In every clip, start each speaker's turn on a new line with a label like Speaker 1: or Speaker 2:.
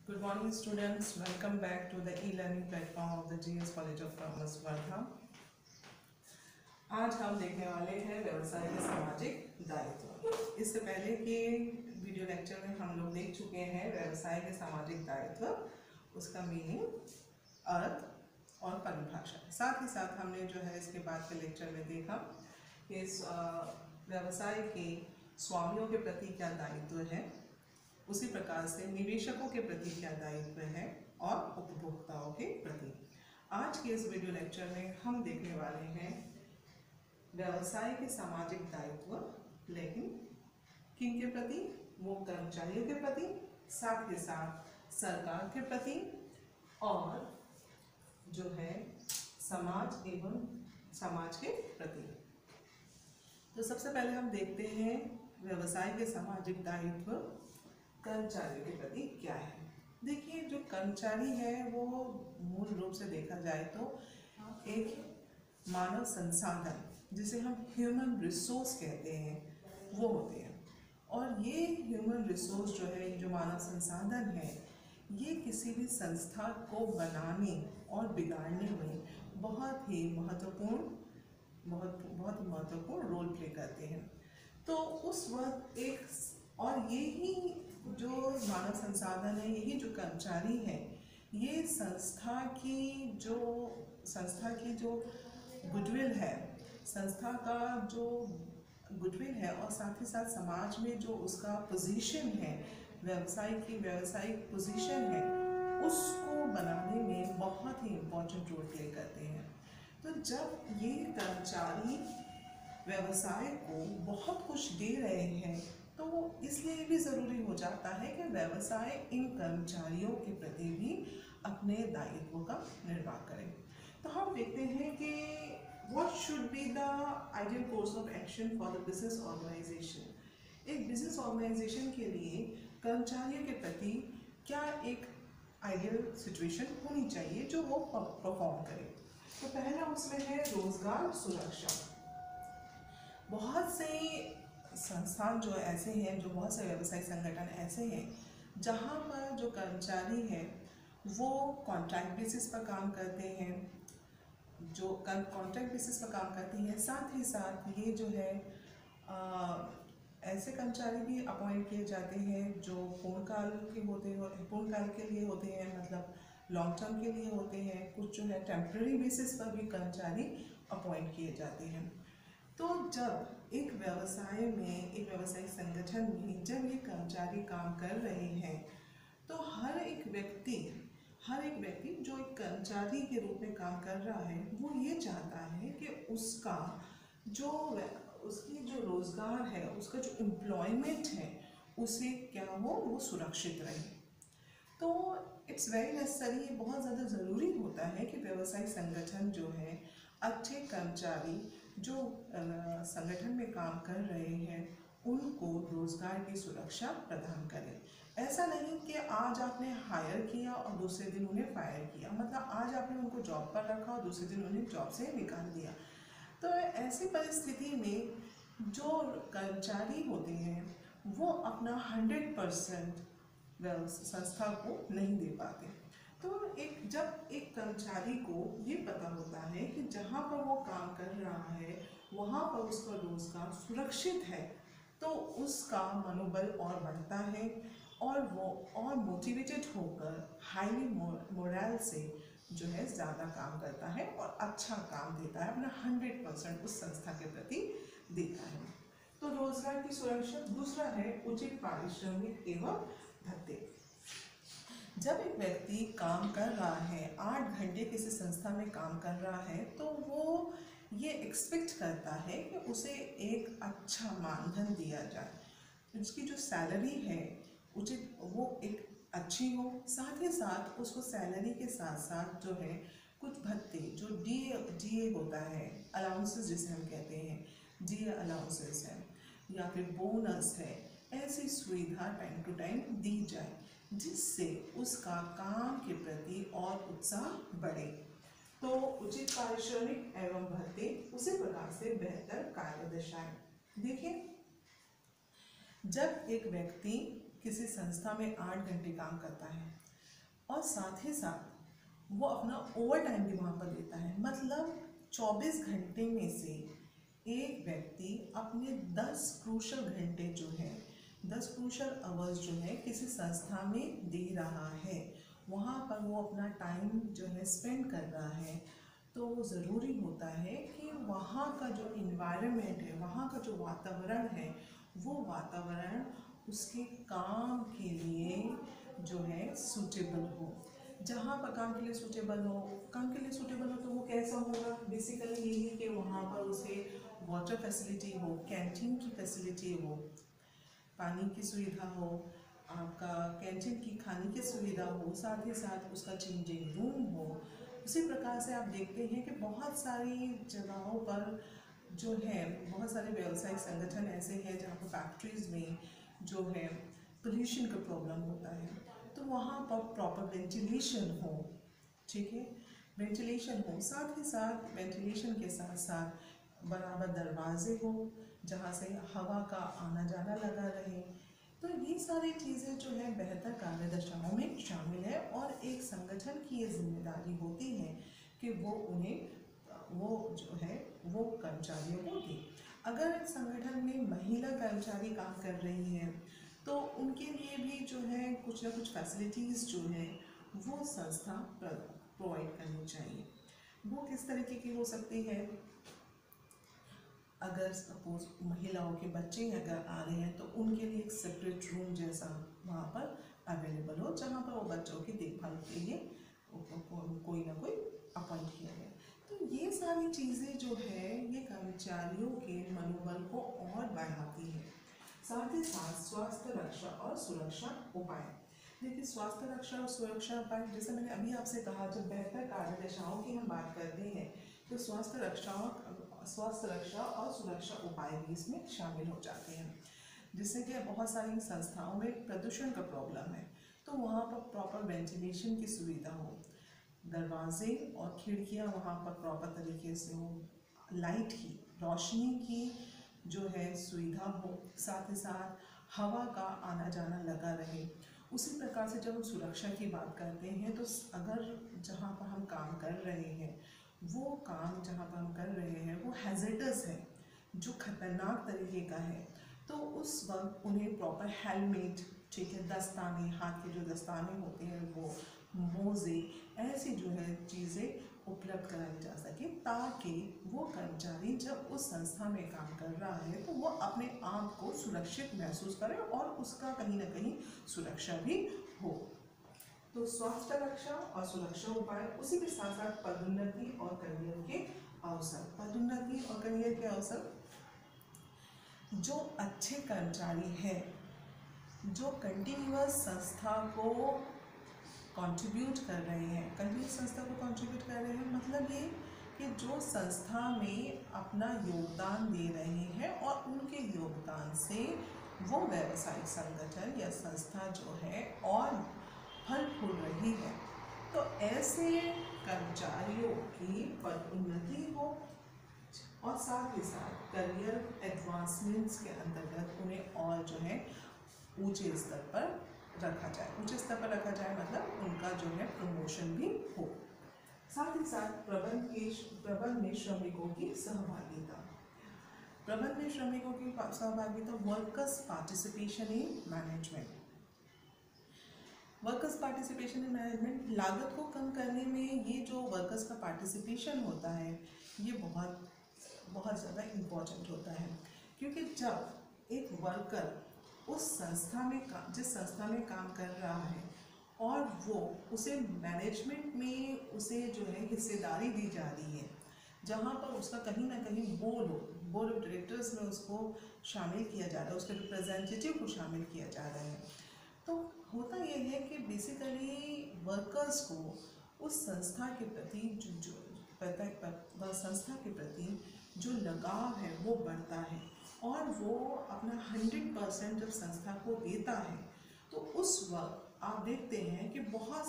Speaker 1: Good morning students, welcome back to the e-learning platform of the GS College of Commerce Wardha. आज हम देखने वाले हैं व्यवसाय के सामाजिक दायित्व। इससे पहले के वीडियो लेक्चर में हम लोग देख चुके हैं व्यवसाय के सामाजिक दायित्व, उसका मीनिंग, अर्थ और परिभाषा। साथ ही साथ हमने जो है इसके बाद के लेक्चर में देखा कि इस व्यवसाय के स्वामियों के प्रति क्या दायित्व है, उसी प्रकार से निवेशकों के प्रति क्या दायित्व है और उपभोक्ताओं के प्रति। आज के इस वीडियो लेक्चर में हम देखने वाले हैं व्यवसाय के सामाजिक दायित्व, लेकिन किन के प्रति? वो कर्मचारियों के प्रति, साथ ही साथ सरकार के प्रति और जो है समाज एवं समाज के प्रति। तो सबसे पहले हम देखते हैं व्यवसाय के सामाजिक दायित्व कर्मचारियों के प्रति क्या है। देखिए, जो कर्मचारी है वो मूल रूप से देखा जाए तो एक मानव संसाधन, जिसे हम ह्यूमन रिसोर्स कहते हैं, वो होते हैं। और ये ह्यूमन रिसोर्स जो है, जो मानव संसाधन है, ये किसी भी संस्था को बनाने और बिगाड़ने में बहुत ही महत्वपूर्ण रोल प्ले करते हैं। तो उस वक्त और ये ही जो मानव संसाधन है, यही जो कर्मचारी है, ये संस्था की जो गुडविल है, संस्था का जो गुडविल है और साथ ही साथ समाज में जो उसका पोजीशन है, व्यावसायिक पोजीशन है, उसको बनाने में बहुत ही इम्पोर्टेंट रोल प्ले करते हैं। तो जब ये कर्मचारी व्यवसाय को बहुत कुछ दे रहे हैं, तो इसलिए भी ज़रूरी हो जाता है कि व्यवसाय इन कर्मचारियों के प्रति भी अपने दायित्वों का निर्वाह करें। तो हम देखते हैं कि what should be the ideal course of action for the business organization. एक बिजनेस ऑर्गेनाइजेशन के लिए कर्मचारियों के प्रति क्या एक आइडियल सिचुएशन होनी चाहिए जो वो परफॉर्म करे। तो पहला उसमें है रोजगार सुरक्षा। बहुत से संस्थान जो ऐसे हैं, जो बहुत से व्यवसायिक संगठन ऐसे हैं जहाँ पर जो कर्मचारी हैं वो कॉन्ट्रैक्ट बेसिस पर काम करते हैं, साथ ही साथ ये जो है ऐसे कर्मचारी भी अपॉइंट किए जाते हैं जो पूर्णकाल के लिए होते हैं, मतलब लॉन्ग टर्म के लिए होते हैं। कुछ जो है टेम्पररी बेसिस पर भी कर्मचारी अपॉइंट किए जाते हैं। तो जब एक व्यावसायिक संगठन में जब ये कर्मचारी काम कर रहे हैं, तो हर एक व्यक्ति जो एक कर्मचारी के रूप में काम कर रहा है, वो ये चाहता है कि उसकी जो रोजगार है, उसका जो एम्प्लॉयमेंट है, उसे क्या हो, वो सुरक्षित रहे। तो इट्स वेरी नेसेसरी, ये बहुत ज़्यादा ज़रूरी होता है कि व्यवसायिक संगठन जो है अच्छे कर्मचारी जो संगठन में काम कर रहे हैं उनको रोजगार की सुरक्षा प्रदान करें। ऐसा नहीं कि आज आपने हायर किया और दूसरे दिन उन्हें फायर किया, मतलब आज आपने उनको जॉब पर रखा और दूसरे दिन उन्हें जॉब से निकाल दिया। तो ऐसी परिस्थिति में जो कर्मचारी होते हैं वो अपना 100% संस्था को नहीं दे पाते। तो जब एक कर्मचारी को ये पता होता है कि जहाँ पर वो काम कर रहा है वहाँ पर उसका रोजगार सुरक्षित है, तो उसका मनोबल और बढ़ता है और वो और मोटिवेटेड होकर हाईली मोरल से जो है ज़्यादा काम करता है और अच्छा काम देता है, अपना 100% उस संस्था के प्रति देता है। तो रोजगार की सुरक्षा। दूसरा है उचित पारिश्रमिक एवं भत्ते। जब एक व्यक्ति काम कर रहा है, 8 घंटे किसी संस्था में काम कर रहा है, तो वो ये एक्सपेक्ट करता है कि उसे एक अच्छा मानधन दिया जाए, उसकी जो सैलरी है उचित, वो एक अच्छी हो। साथ ही साथ उसको सैलरी के साथ साथ जो है कुछ भत्ते, जो डीए होता है, अलाउंसेस जिसे हम कहते हैं, डीए अलाउंसेस है या फिर बोनस है, ऐसी सुविधा टाइम टू टाइम दी जाए जिससे उसका काम के प्रति और उत्साह बढ़े। तो उचित पारिश्रमिक एवं भत्ते, उसी प्रकार से बेहतर कार्यदशाएं। देखिए, जब एक व्यक्ति किसी संस्था में 8 घंटे काम करता है, और साथ ही साथ वो अपना ओवर टाइम भी वहाँ पर देता है। मतलब 24 घंटे में से एक व्यक्ति अपने 10 क्रूशल घंटे जो है, 10 क्रूशल आवर्स जो है किसी संस्था में दे रहा है, वहाँ पर वो अपना टाइम जो है स्पेंड कर रहा है। तो ज़रूरी होता है कि वहाँ का जो इन्वायरमेंट है, वहाँ का जो वातावरण है, वो वातावरण उसके काम के लिए जो है सूटेबल हो। जहाँ पर काम के लिए सूटेबल हो, काम के लिए सूटेबल हो तो वो कैसा होगा? बेसिकली यही कि वहाँ पर उसे वाटर फैसिलिटी हो, कैंटीन की फैसिलिटी हो, पानी की सुविधा हो, आपका कैंटीन की खाने की सुविधा हो, साथ ही साथ उसका चेंजिंग रूम हो। उसी प्रकार से आप देखते हैं कि बहुत सारी जगहों पर जो है, बहुत सारे व्यावसायिक संगठन ऐसे हैं जहाँ पर फैक्ट्रीज़ में जो है पोल्यूशन का प्रॉब्लम होता है, तो वहाँ पर प्रॉपर वेंटिलेशन हो, ठीक है, वेंटिलेशन हो, साथ ही साथ वेंटिलेशन के साथ साथ बराबर दरवाजे हो जहाँ से हवा का आना जाना लगा रहे। तो ये सारी चीज़ें जो है बेहतर कार्यदशाओं में शामिल है और एक संगठन की ये जिम्मेदारी होती है कि वो उन्हें वो जो है वो कर्मचारियों को दे। अगर एक संगठन में महिला कर्मचारी काम कर रही हैं तो उनके लिए भी जो है कुछ ना कुछ फैसिलिटीज़ जो है वो संस्था प्रोवाइड करनी चाहिए। वो किस तरीके की हो सकती है? अगर सपोज महिलाओं के बच्चे अगर आ रहे हैं तो उनके लिए एक सेपरेट रूम जैसा वहाँ पर अवेलेबल हो, जहाँ पर वो बच्चों की देखभाल के लिए कोई ना कोई अपॉइंट किया गया। तो ये सारी चीज़ें जो है ये कर्मचारियों के मनोबल को और बढ़ाती है। साथ ही साथ स्वास्थ्य रक्षा और सुरक्षा उपाय। देखिए, स्वास्थ्य रक्षा और सुरक्षा उपाय, जैसे मैंने अभी आपसे कहा, जब बेहतर कार्यदशाओं की हम बात करते हैं तो स्वास्थ्य रक्षा और सुरक्षा उपाय भी इसमें शामिल हो जाते हैं। जिससे कि बहुत सारी संस्थाओं में प्रदूषण का प्रॉब्लम है तो वहाँ पर प्रॉपर वेंटिलेशन की सुविधा हो, दरवाजे और खिड़कियाँ वहाँ पर प्रॉपर तरीके से हो, लाइट की रोशनी की जो है सुविधा हो, साथ ही साथ हवा का आना जाना लगा रहे। उसी प्रकार से जब हम सुरक्षा की बात करते हैं तो अगर जहाँ पर हम काम कर रहे हैं वो काम जहाँ पर हम कर रहे हैं वो हैज़र्डस है, जो खतरनाक तरीके का है, तो उस वक्त उन्हें प्रॉपर हेलमेट, ठीक है, दस्ताने, हाथ के जो दस्ताने होते हैं वो, मोजे, ऐसी जो है चीज़ें उपलब्ध कराई जा सके ताकि वो कर्मचारी जब उस संस्था में काम कर रहा है तो वो अपने आप को सुरक्षित महसूस करे और उसका कहीं ना कहीं सुरक्षा भी हो। तो स्वास्थ्य रक्षा और सुरक्षा उपाय, उसी के साथ साथ पदोन्नति और करियर के अवसर। पदोन्नति और करियर के अवसर, जो अच्छे कर्मचारी हैं, जो कंटिन्यूअस संस्था को कंट्रीब्यूट कर रहे हैं, कंटिन्यूअस संस्था को कंट्रीब्यूट कर रहे हैं मतलब ये कि जो संस्था में अपना योगदान दे रहे हैं और उनके योगदान से वो व्यावसायिक संगठन या संस्था जो है और फल फूल रही है, तो ऐसे कर्मचारियों की पदोन्नति हो और साथ ही साथ करियर एडवांसमेंट्स के अंतर्गत उन्हें और जो है ऊंचे स्तर पर रखा जाए। ऊंचे स्तर पर रखा जाए मतलब उनका जो है प्रमोशन भी हो। साथ ही साथ प्रबंध में श्रमिकों की सहभागिता। प्रबंध में श्रमिकों की सहभागिता, workers participation in management. Workers participation in management, लागत को कम करने में ये जो वर्कर्स का पार्टिसिपेशन होता है ये बहुत बहुत ज़्यादा इम्पोर्टेंट होता है, क्योंकि जब एक वर्कर उस संस्था में जिस संस्था में काम कर रहा है और वो उसे मैनेजमेंट में उसे जो है हिस्सेदारी दी जा रही है, जहाँ पर उसका कहीं ना कहीं बोर्ड ऑफ डायरेक्टर्स में उसको शामिल किया जा रहा है, उसके रिप्रेजेंटेटिव को शामिल किया जा रहा है, तो होता यह है कि बेसिकली वर्कर्स को उस संस्था के प्रति संस्था के प्रति जो लगाव है वो बढ़ता है और वो अपना 100% जब संस्था को देता है तो उस वक्त आप देखते हैं कि बहुत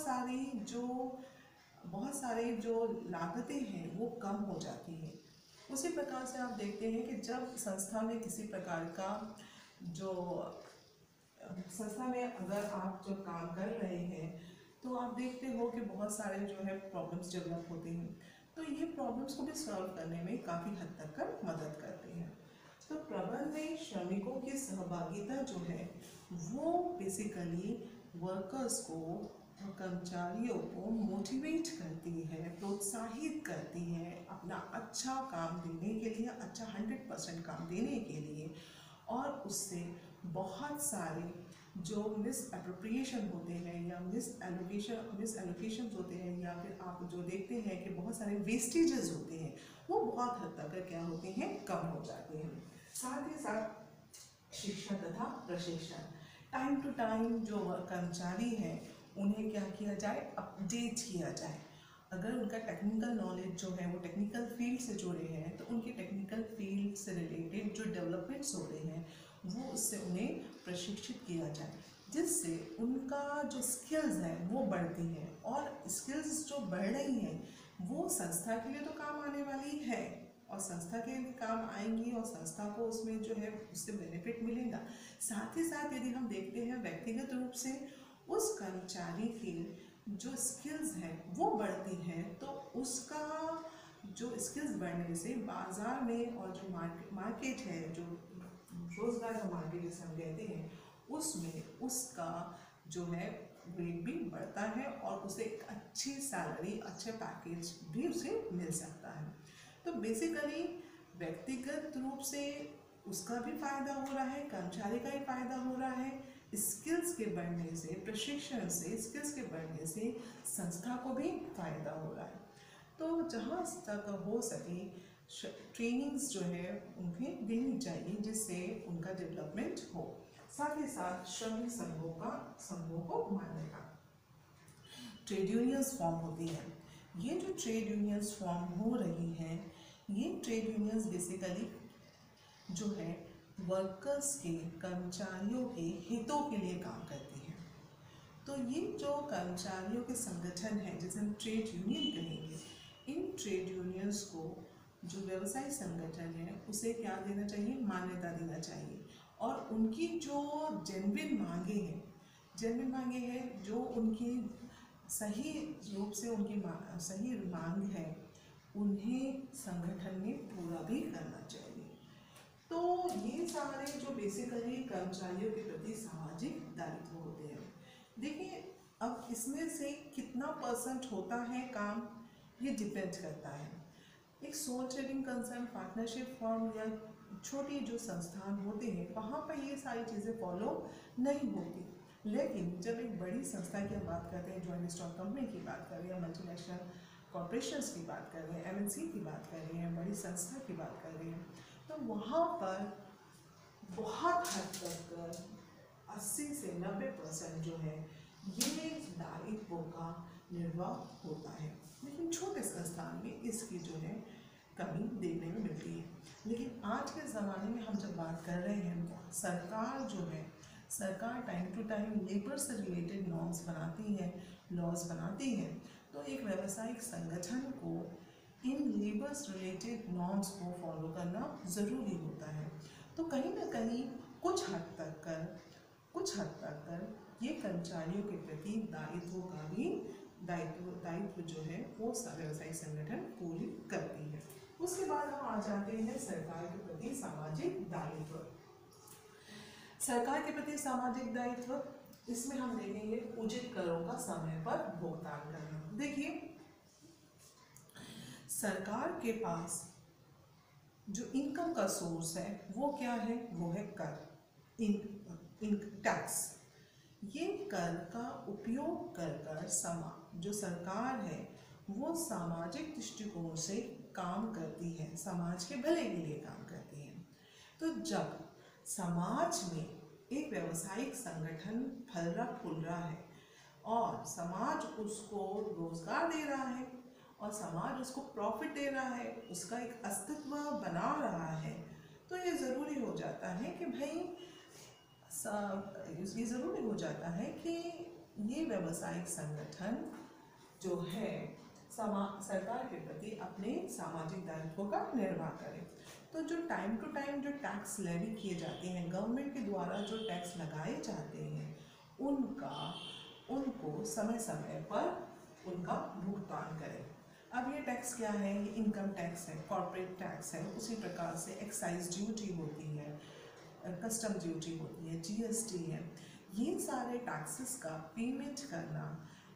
Speaker 1: सारे जो लागतें हैं वो कम हो जाती हैं। उसी प्रकार से आप देखते हैं कि जब संस्था में किसी प्रकार का जो संस्था में अगर आप जब काम कर रहे हैं तो आप देखते हो कि बहुत सारे जो है प्रॉब्लम्स डेवलप होते हैं, तो ये प्रॉब्लम्स को भी सॉल्व करने में काफ़ी हद तक कर मदद करते हैं। तो प्रबंध में श्रमिकों की सहभागिता जो है वो बेसिकली वर्कर्स को, कर्मचारियों को मोटिवेट करती है, प्रोत्साहित करती है अपना अच्छा काम देने के लिए, अच्छा 100% काम देने के लिए, और उससे बहुत सारे जो मिस एप्रोप्रिएशन होते हैं या मिस एलोकेशन होते हैं, या फिर आप जो देखते हैं कि बहुत सारे वेस्टेजेस होते हैं, वो बहुत हद तक क्या होते हैं, कम हो जाते हैं। साथ ही साथ शिक्षा तथा प्रशिक्षण, टाइम टू टाइम जो कर्मचारी हैं उन्हें क्या किया जाए, अपडेट किया जाए। अगर उनका टेक्निकल नॉलेज जो है वो टेक्निकल फील्ड से जुड़े हैं तो उनके टेक्निकल फील्ड से रिलेटेड जो डेवलपमेंट्स हो रहे हैं वो उससे उन्हें प्रशिक्षित किया जाए, जिससे उनका जो स्किल्स हैं वो बढ़ती हैं, और स्किल्स जो बढ़ रही हैं वो संस्था के लिए तो काम आने वाली है, और संस्था के लिए काम आएंगी और संस्था को उसमें जो है उससे बेनिफिट मिलेगा। साथ ही साथ यदि हम देखते हैं व्यक्तिगत रूप से उस कर्मचारी के जो स्किल्स हैं वो बढ़ती हैं, तो उसका जो स्किल्स बढ़ने से बाज़ार में और जो मार्केट है, जो रोज़गार का मार्केट जिसे हम कहते हैं, उसमें उसका जो है रेट भी बढ़ता है और उसे एक अच्छी सैलरी, अच्छे पैकेज भी उसे मिल सकता है। तो बेसिकली व्यक्तिगत रूप से उसका भी फ़ायदा हो रहा है, कर्मचारी का ही फ़ायदा हो रहा है, स्किल्स के बढ़ने से, प्रशिक्षण से, स्किल्स के बढ़ने से संस्था को भी फ़ायदा हो रहा है। तो जहाँ तक हो सके ट्रेनिंग्स जो है उन्हें देनी चाहिए जिससे उनका डेवलपमेंट हो। साथ ही साथ श्रमिक संघों को मान्यता, ट्रेड यूनियंस फॉर्म होती है। ये जो ट्रेड यूनियंस फॉर्म हो रही हैं, ये ट्रेड यूनियंस बेसिकली जो है वर्कर्स के, कर्मचारियों के हितों के लिए काम करती है। तो ये जो कर्मचारियों के संगठन है जिसे हम ट्रेड यूनियन कहेंगे, इन ट्रेड यूनियंस को जो व्यवसायिक संगठन है उसे क्या देना चाहिए, मान्यता देना चाहिए, और उनकी जो जेन्युइन मांगे हैं जो उनकी सही रूप से उनकी सही मांग है, उन्हें संगठन में पूरा भी करना चाहिए। तो ये सारे जो बेसिकली कर्मचारियों के प्रति सामाजिक दायित्व होते हैं। देखिए अब इसमें से कितना % होता है काम, ये डिपेंड करता है। एक sole trading concern, partnership form या छोटी जो संस्थान होते हैं वहाँ पर ये सारी चीज़ें फॉलो नहीं होती, लेकिन जब एक बड़ी संस्था की हम बात करते हैं, जॉइंट स्टॉक कंपनी की बात कर रहे हैं, मल्टीनेशनल कॉर्पोरेशंस की बात कर रहे हैं, MNC की बात कर रहे हैं, बड़ी संस्था की बात कर रहे हैं, तो वहाँ पर बहुत हद तक 80 से 90% जो है ये दायित्वों का निर्वाह होता है, लेकिन छोटे संस्थान में इसकी जो है कमी देखने में मिलती है। लेकिन आज के ज़माने में हम जब बात कर रहे हैं, सरकार जो है, सरकार टाइम टू टाइम लेबर से रिलेटेड नॉर्म्स बनाती है, लॉज बनाती है, तो एक व्यावसायिक संगठन को इन लेबर्स रिलेटेड नॉर्म्स को फॉलो करना ज़रूरी होता है। तो कहीं ना कहीं कुछ हद तक कर ये कर्मचारियों के प्रति दायित्व का भी दायित्व जो है वो व्यावसायिक संगठन पूरी करती है। उसके बाद हम आ जाते हैं सरकार के प्रति सामाजिक दायित्व। सरकार के प्रति सामाजिक दायित्व, इसमें हम देखेंगे उचित करों का समय पर भुगतान करना। देखिए सरकार के पास जो इनकम का सोर्स है वो क्या है, वो है कर, टैक्स। ये कर का उपयोग कर जो सरकार है वो सामाजिक दृष्टिकोण से काम करती है, समाज के भले के लिए काम करती है। तो जब समाज में एक व्यावसायिक संगठन फल रहा फूल रहा है और समाज उसको रोजगार दे रहा है और समाज उसको प्रॉफिट दे रहा है, उसका एक अस्तित्व बना रहा है, तो ये ज़रूरी हो जाता है कि भाई ये ज़रूरी हो जाता है कि ये व्यावसायिक संगठन जो है सरकार के प्रति अपने सामाजिक दायित्वों का निर्वाह करे। तो जो टाइम टू टाइम जो टैक्स लेवी किए जाते हैं, गवर्नमेंट के द्वारा जो टैक्स लगाए जाते हैं, उनका उनको समय समय पर उनका भुगतान करें। अब ये टैक्स क्या है? ये इनकम टैक्स है, कॉर्पोरेट टैक्स है, उसी प्रकार से एक्साइज ड्यूटी होती है, कस्टम ड्यूटी होती है, जीएसटी है। ये सारे टैक्सेस का पेमेंट करना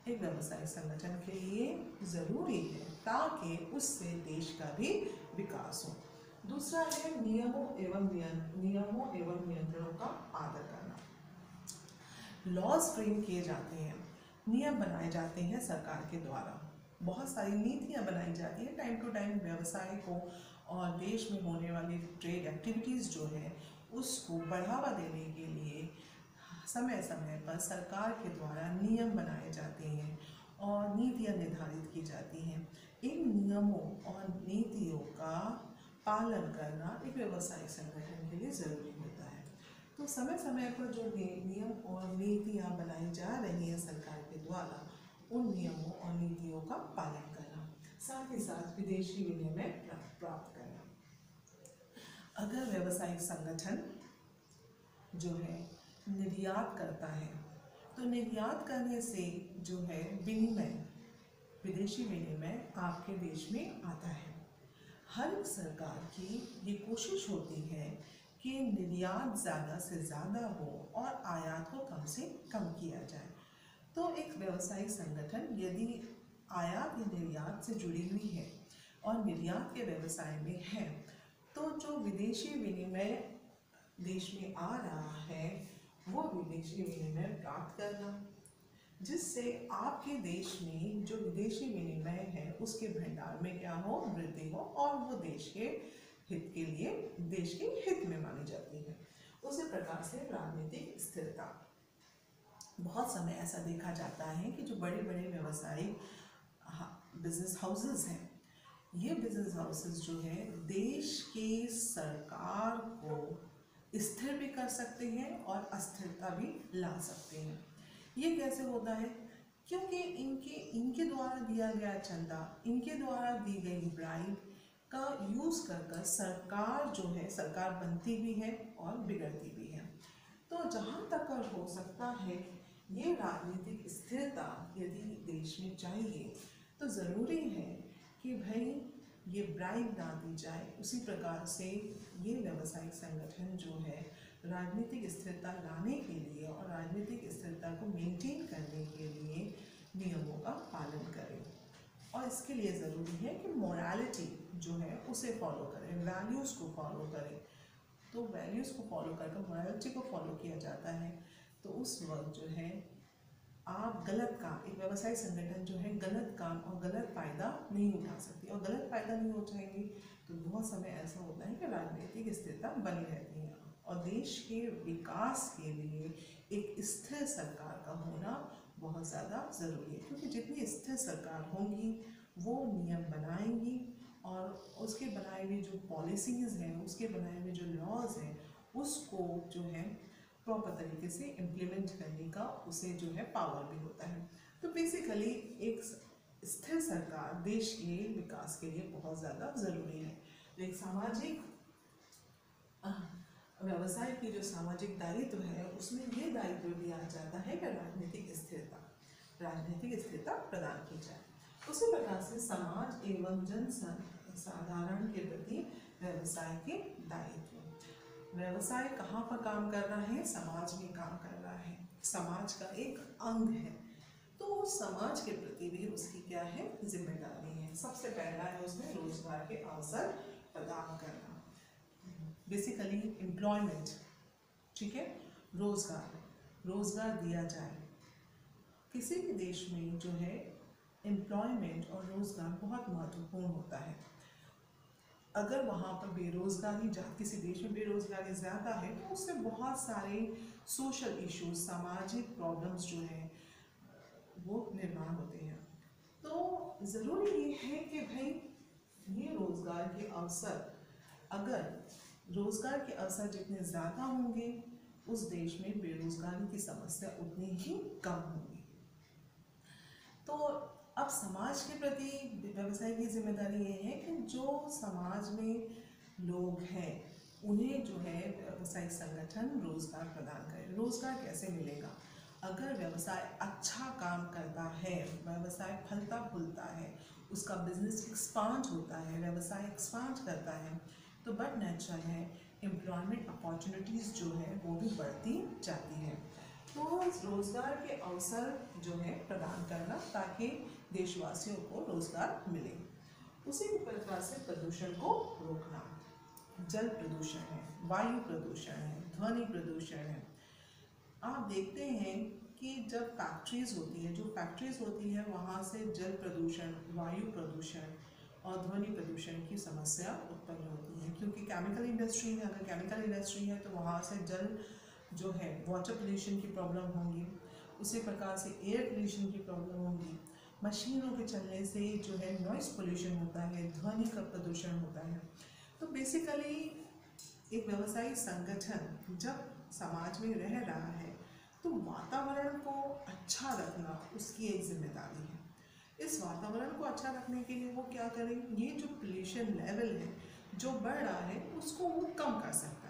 Speaker 1: एक व्यवसायिक संगठन के लिए ज़रूरी है ताकि उससे देश का भी विकास हो। दूसरा है नियमों एवं नियंत्रणों का आदर करना। लॉज फ्रेम किए जाते हैं, नियम बनाए जाते हैं सरकार के द्वारा, बहुत सारी नीतियाँ बनाई जाती हैं टाइम टू टाइम व्यवसाय को और देश में होने वाली ट्रेड एक्टिविटीज़ जो है उसको बढ़ावा देने के लिए समय समय पर सरकार के द्वारा नियम बनाए जाते हैं और नीतियाँ निर्धारित की जाती हैं। इन नियमों और नीतियों का पालन करना एक व्यवसायिक संगठन के लिए ज़रूरी होता है। तो समय समय पर जो नियम और नीतियाँ बनाई जा रही हैं सरकार के द्वारा, उन नियमों और नीतियों का पालन करना, साथ ही साथ विदेशी विनिमय प्राप्त करना। अगर व्यवसायिक संगठन जो है निर्यात करता है तो निर्यात करने से जो है विनिमय, विदेशी विनिमय आपके देश में आता है। हर सरकार की ये कोशिश होती है कि निर्यात ज़्यादा से ज़्यादा हो और आयात को कम से कम किया जाए। तो एक व्यवसायिक संगठन यदि आयात या निर्यात से जुड़ी हुई है और निर्यात के व्यवसाय में है, तो जो विदेशी विनिमय देश में आ रहा है वो विदेशी विनिमय प्राप्त करना, जिससे आपके देश में जो विदेशी विनिमय है उसके भंडार में क्या हो, वृद्धि हो और वो देश के हित के लिए, देश के हित में मानी जाती है। उसी प्रकार से राजनीतिक स्थिरता, बहुत समय ऐसा देखा जाता है कि जो बड़े बड़े व्यवसायिक बिजनेस हाउसेस हैं, ये बिजनेस हाउसेस जो है देश की सरकार को स्थिर भी कर सकते हैं और अस्थिरता भी ला सकते हैं। ये कैसे होता है? क्योंकि इनके द्वारा दिया गया चंदा, इनके द्वारा दी गई ब्राइब का यूज़ कर सरकार जो है, सरकार बनती भी है और बिगड़ती भी है। तो जहाँ तक हो सकता है ये राजनीतिक स्थिरता यदि देश में चाहिए तो ज़रूरी है कि भाई ये ब्राइब ना दी जाए। उसी प्रकार से ये व्यवसायिक संगठन जो है राजनीतिक स्थिरता लाने के लिए और राजनीतिक स्थिरता को मेंटेन करने के लिए नियमों का पालन करें, और इसके लिए ज़रूरी है कि मोरालिटी जो है उसे फॉलो करें, वैल्यूज़ को फॉलो करें। तो वैल्यूज़ को फॉलो करके मोरालिटी को फॉलो किया जाता है तो उस वक्त जो है आप गलत काम, एक व्यवसायिक संगठन जो है गलत काम और गलत फ़ायदा नहीं उठा सकती, और गलत फ़ायदा नहीं उठाएंगी तो बहुत समय ऐसा होता है कि राजनीतिक स्थिरता बनी रहती है और देश के विकास के लिए एक स्थिर सरकार का होना बहुत ज़्यादा ज़रूरी है। क्योंकि जितनी स्थिर सरकार होंगी वो नियम बनाएंगी और उसके बनाए हुए जो पॉलिसीज़ हैं, उसके बनाए हुए जो लॉज हैं, उसको जो है प्रॉपर तरीके से इम्प्लीमेंट करने का उसे जो है पावर भी होता है। तो बेसिकली एक स्थिर सरकार देश के विकास के लिए बहुत ज़्यादा ज़रूरी है। तो एक सामाजिक व्यवसाय की जो सामाजिक दायित्व है उसमें ये दायित्व दिया जाता है कि राजनीतिक स्थिरता प्रदान की जाए। उसी प्रकार से समाज एवं जन साधारण के प्रति व्यवसाय के दायित्व, व्यवसाय कहाँ पर काम कर रहा है? समाज में काम कर रहा है, समाज का एक अंग है, तो समाज के प्रति भी उसकी क्या है, जिम्मेदारी है। सबसे पहला है उसमें रोजगार के अवसर प्रदान करना, बेसिकली एम्प्लॉयमेंट, ठीक है, रोजगार दिया जाए। किसी भी देश में जो है एम्प्लॉयमेंट और रोजगार बहुत महत्वपूर्ण होता है। अगर वहाँ पर बेरोजगारी, किसी देश में बेरोजगारी ज़्यादा है तो उससे बहुत सारे सोशल इश्यूज, सामाजिक प्रॉब्लम्स जो हैं वो निर्माण होते हैं। तो ज़रूरी ये है कि भाई ये रोज़गार के अवसर, अगर रोज़गार के अवसर जितने ज़्यादा होंगे उस देश में बेरोजगारी की समस्या उतनी ही कम होगी। तो अब समाज के प्रति व्यवसाय की जिम्मेदारी ये है कि जो समाज में लोग हैं उन्हें जो है व्यवसायिक संगठन रोजगार प्रदान करे। रोजगार कैसे मिलेगा? अगर व्यवसाय अच्छा काम करता है, व्यवसाय फलता फूलता है, उसका बिजनेस एक्सपांड होता है, व्यवसाय एक्सपांड करता है, तो बट नेचुरल है एम्प्लॉयमेंट अपॉर्चुनिटीज़ जो है वो भी बढ़ती जाती है। तो रोज़गार के अवसर जो है प्रदान करना ताकि देशवासियों को रोज़गार मिले। उसी प्रकार से प्रदूषण को रोकना, जल प्रदूषण है, वायु प्रदूषण है, ध्वनि प्रदूषण है। आप देखते हैं कि जब फैक्ट्रीज होती है, जो फैक्ट्रीज होती है वहाँ से जल प्रदूषण, वायु प्रदूषण और ध्वनि प्रदूषण की समस्या उत्पन्न होती है, क्योंकि केमिकल इंडस्ट्री है। अगर केमिकल इंडस्ट्री है तो वहाँ से जल जो है वाटर पोल्यूशन की प्रॉब्लम होगी, उसी प्रकार से एयर पोल्यूशन की प्रॉब्लम होगी, मशीनों के चलने से जो है नॉइस पोल्यूशन होता है, ध्वनि का प्रदूषण होता है। तो बेसिकली एक व्यवसायिक संगठन जब समाज में रह रहा है तो वातावरण को अच्छा रखना उसकी एक जिम्मेदारी है। इस वातावरण को अच्छा रखने के लिए वो क्या करें, ये जो पोल्यूशन लेवल है जो बढ़ रहा है उसको वो कम कर सकता है।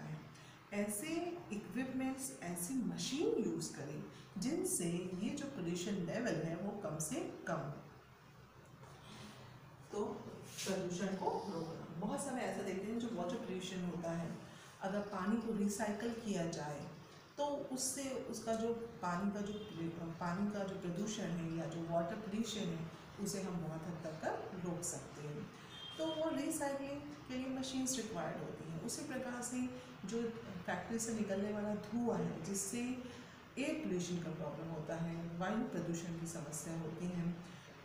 Speaker 1: ऐसे इक्विपमेंट्स, ऐसी मशीन यूज़ करें जिनसे ये जो पोल्यूशन लेवल है वो कम से कम। तो प्रदूषण को रोकना, बहुत सारे ऐसा देखते हैं जो वाटर पोल्यूशन होता है, अगर पानी को रिसाइकल किया जाए तो उससे उसका जो पानी का जो प्रदूषण है या जो वाटर पोल्यूशन है उसे हम बहुत हद तक कर रोक सकते हैं। तो वो रिसाइकलिंग के लिए मशीन्स रिक्वायर्ड होती हैं। उसी प्रकार से जो फैक्ट्री से निकलने वाला धुआं है जिससे एयर पोल्यूशन का प्रॉब्लम होता है, वायु प्रदूषण की समस्या होती है,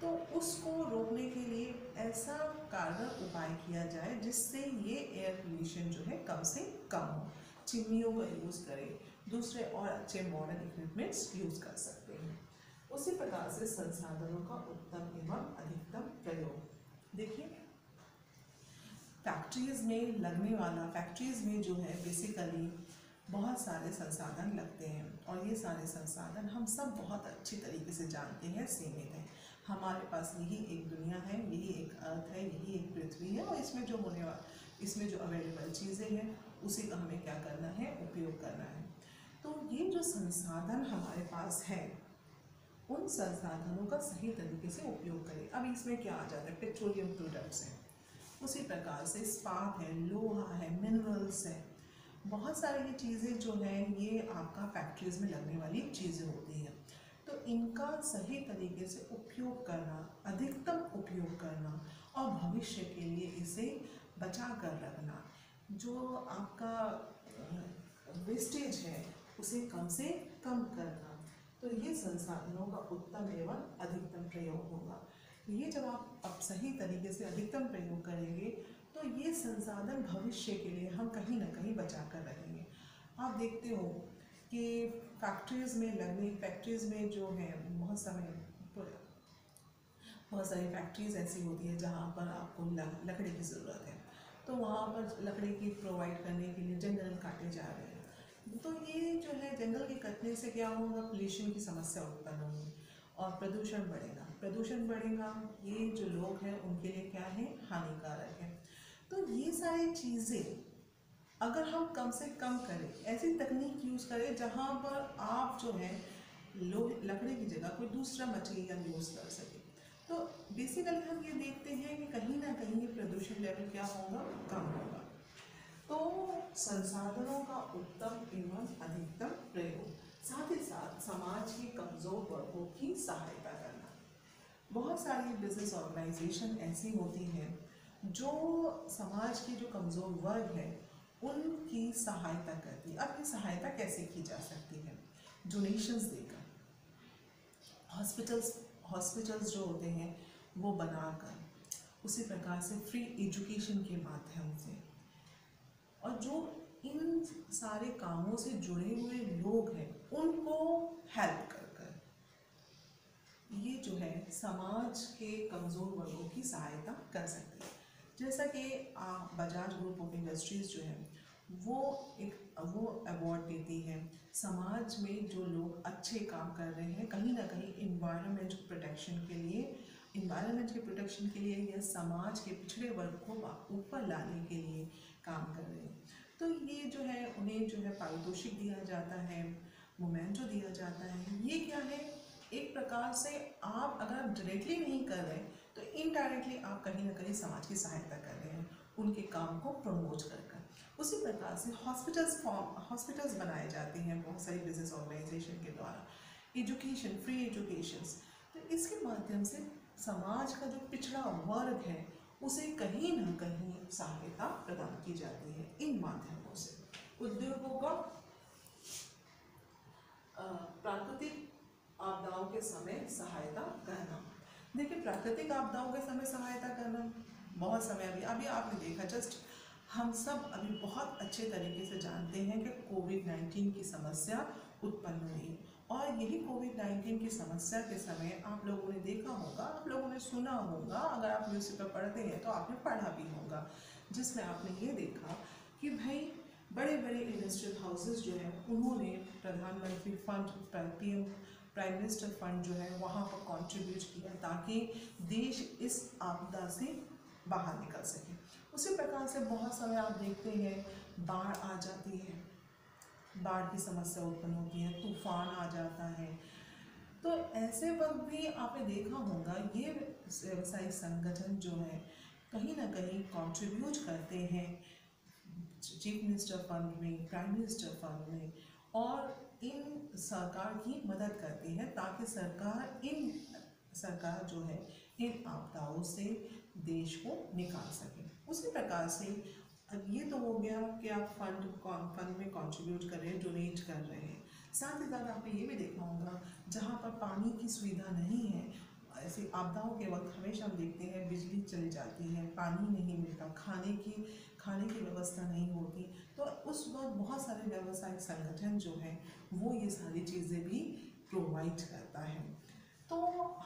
Speaker 1: तो उसको रोकने के लिए ऐसा कारगर उपाय किया जाए जिससे ये एयर पोल्यूशन जो है कम से कम हो। चिमनियों का यूज़ करें, दूसरे और अच्छे मॉडर्न इक्विपमेंट्स यूज़ कर सकते हैं। उसी प्रकार से संसाधनों का उत्तम एवं अधिकतम प्रयोग। देखिए फैक्ट्रीज़ में जो है बेसिकली बहुत सारे संसाधन लगते हैं और ये सारे संसाधन हम सब बहुत अच्छी तरीके से जानते हैं सीमित हैं। हमारे पास यही एक दुनिया है, यही एक अर्थ है, यही एक पृथ्वी है और इसमें जो अवेलेबल चीज़ें हैं उसी का हमें क्या करना है, उपयोग करना है। तो ये जो संसाधन हमारे पास है उन संसाधनों का सही तरीके से उपयोग करें। अब इसमें क्या आ जाता है, पेट्रोलियम प्रोडक्ट्स हैं, उसी प्रकार से इस्पात है, लोहा है, मिनरल्स है, बहुत सारी ये चीज़ें जो हैं ये आपका फैक्ट्रीज़ में लगने वाली चीज़ें होती हैं। तो इनका सही तरीके से उपयोग करना, अधिकतम उपयोग करना और भविष्य के लिए इसे बचा कर रखना, जो आपका वेस्टेज है उसे कम से कम करना, तो ये संसाधनों का उत्तम एवं अधिकतम प्रयोग होगा। ये जब आप अब सही तरीके से अधिकतम प्रयोग करेंगे तो ये संसाधन भविष्य के लिए हम कहीं ना कहीं बचा कर रखेंगे। आप देखते हो कि फैक्ट्रीज़ में जो है बहुत सारी फैक्ट्रीज़ ऐसी होती है जहाँ पर आपको लकड़ी की ज़रूरत है, तो वहाँ पर लकड़ी की प्रोवाइड करने के लिए जंगल काटे जा रहे हैं। तो ये जो है जंगल के कटने से क्या होगा, पोल्यूशन की समस्या उत्पन्न होगी और प्रदूषण बढ़ेगा। ये जो लोग हैं उनके लिए क्या है, हानिकारक है। तो ये सारी चीज़ें अगर हम कम से कम करें, ऐसी तकनीक यूज़ करें जहाँ पर आप जो है लकड़ी की जगह कोई दूसरा मटेरियल यूज़ कर सके, तो बेसिकली हम ये देखते हैं कि कहीं ना कहीं ये प्रदूषण लेवल क्या होगा, कम होगा। तो संसाधनों का उत्तम एवं अधिकतम प्रयोग, साथ ही साथ समाज के कमज़ोर वर्गों की सहायता करना। बहुत सारी बिजनेस ऑर्गेनाइजेशन ऐसी होती हैं जो समाज के जो कमज़ोर वर्ग है उनकी सहायता करती है। अब ये सहायता कैसे की जा सकती है, डोनेशंस देकर, हॉस्पिटल्स जो होते हैं वो बनाकर, उसी प्रकार से फ्री एजुकेशन के माध्यम से, और जो इन सारे कामों से जुड़े हुए लोग हैं उनको हेल्प कर ये जो है समाज के कमज़ोर वर्गों की सहायता कर सकते हैं। जैसा कि बजाज ग्रुप ऑफ इंडस्ट्रीज़ जो है वो अवार्ड देती है समाज में जो लोग अच्छे काम कर रहे हैं, कहीं ना कहीं इन्वायरमेंट के प्रोटेक्शन के लिए या समाज के पिछड़े वर्ग को ऊपर लाने के लिए काम कर रहे हैं। तो ये जो है उन्हें जो है पारितोषिक दिया जाता है मोमेंटो दिया जाता है। ये क्या है, एक प्रकार से आप अगर आप डायरेक्टली नहीं कर रहे तो इनडायरेक्टली आप कहीं ना कहीं समाज की सहायता कर रहे हैं, उनके काम को प्रमोट कर कर। उसी प्रकार से हॉस्पिटल्स बनाए जाते हैं बहुत सारी बिजनेस ऑर्गेनाइजेशन के द्वारा, एजुकेशन, फ्री एजुकेशंस। तो इसके माध्यम से समाज का जो पिछड़ा वर्ग है उसे कहीं ना कहीं सहायता प्रदान की जाती है इन माध्यमों से। उद्योगों का प्राकृतिक आपदाओं के समय सहायता करना। देखिए, प्राकृतिक आपदाओं के समय सहायता करना, बहुत समय अभी आपने देखा, जस्ट हम सब अभी बहुत अच्छे तरीके से जानते हैं कि कोविड-19 की समस्या उत्पन्न हुई, और यही कोविड-19 की समस्या के समय आप लोगों ने देखा होगा, आप लोगों ने सुना होगा, अगर आप न्यूज़पेपर पढ़ते हैं तो आपने पढ़ा भी होगा, जिसमें आपने ये देखा कि भाई बड़े बड़े इंडस्ट्रियल हाउसेस जो है उन्होंने प्रधानमंत्री fund, PM prime minister fund जो है वहाँ पर कंट्रीब्यूट किया ताकि देश इस आपदा से बाहर निकल सके। उसी प्रकार से बहुत समय आप देखते हैं बाढ़ आ जाती है, बाढ़ की समस्या उत्पन्न होती है, तूफान आ जाता है। तो ऐसे वक्त भी आपने देखा होगा ये व्यवसायिक संगठन जो है कहीं ना कहीं कंट्रीब्यूट करते हैं चीफ मिनिस्टर फंड में, प्राइम मिनिस्टर फंड में, और इन सरकार की मदद करती है ताकि सरकार जो है इन आपदाओं से देश को निकाल सके। उसी प्रकार से अब ये तो हो गया कि आप फंड में कंट्रीब्यूट कर रहे हैं, डोनेट कर रहे हैं। साथ ही साथ आपने ये भी देखा होगा जहाँ पर पानी की सुविधा नहीं है, ऐसे आपदाओं के वक्त हमेशा हम देखते हैं बिजली चली जाती है, पानी नहीं मिलता, खाने की व्यवस्था नहीं होती, तो उस वक्त बहुत सारे व्यावसायिक संगठन जो है वो ये सारी चीज़ें भी प्रोवाइड करता है। तो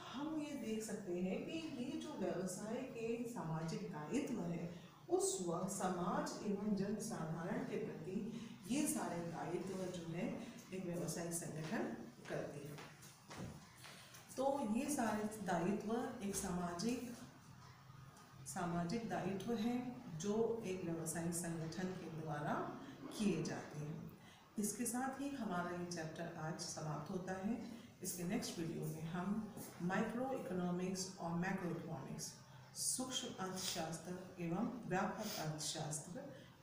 Speaker 1: हम ये देख सकते हैं कि ये जो व्यवसाय के सामाजिक दायित्व है उस वक्त समाज एवं जन साधारण के प्रति ये सारे दायित्व जो है एक व्यवसायिक संगठन करती है। तो ये सारे दायित्व एक सामाजिक दायित्व है जो एक व्यवसायिक संगठन के द्वारा किए जाते हैं। इसके साथ ही हमारा ये चैप्टर आज समाप्त होता है। इसके नेक्स्ट वीडियो में हम माइक्रो इकोनॉमिक्स और मैक्रो इकोनॉमिक्स, सूक्ष्म अर्थशास्त्र एवं व्यापक अर्थशास्त्र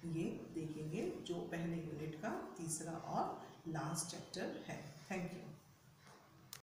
Speaker 1: ये देखेंगे, जो पहले यूनिट का तीसरा और लास्ट चैप्टर है। Thank you.